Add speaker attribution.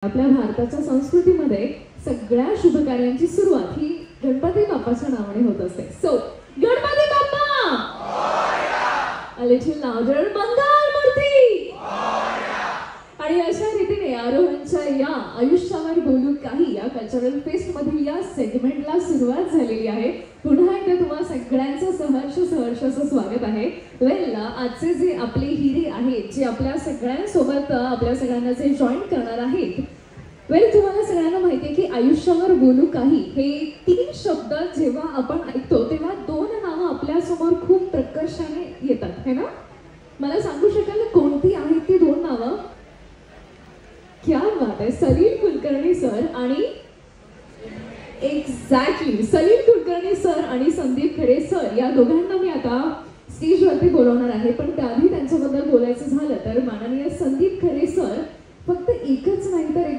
Speaker 1: आपल्या भारताच्या संस्कृतीमध्ये सगळ्या शुभ कार्यांची सुरुवात ही गणपती बाप्पाच्या नावाने होत असते. So Ganpati Bappa a little louder, मंगल मूर्ती. आणि अशा रीतीने आरोहणच्या या आयुष्यावर बोलू काही या कल्चरल फेस्ट मधील या सेगमेंटला सुरुवात झालेली आहे. पुन्हा एकदा तुम्हा सगळ्यांचं सहर्ष असं स्वागत आहे. वेल, आजचे जे आपले हिरे आहेत जे आपल्या सगळ्यांसोबत आपल्या सगळ्यांना जे जॉईन करणार आहेत, वेल तुम्हाला सगळ्यांना माहिती आहे की आयुष्यावर बोलू काही हे 3 शब्द जेव्हा आपण ऐकतो तेव्हा 2 नावं आपल्या समोर खूप प्रकर्षाने येतात, है ना? मला सांगू शकाल कोणती आहेत ती 2 नावं? क्या बात आहे, सलील कुलकर्णी सर आणि एक्झॅक्टली सलील कुलकर्णी सर आणि संदीप खरे सर या दोघांना मी आता स्टेजवरती बोलवणार आहे. पण त्याआधी त्यांच्याबद्दल बोलायचं झालं तर माननीय संदीप खरे सर फक्त एकच नाही तर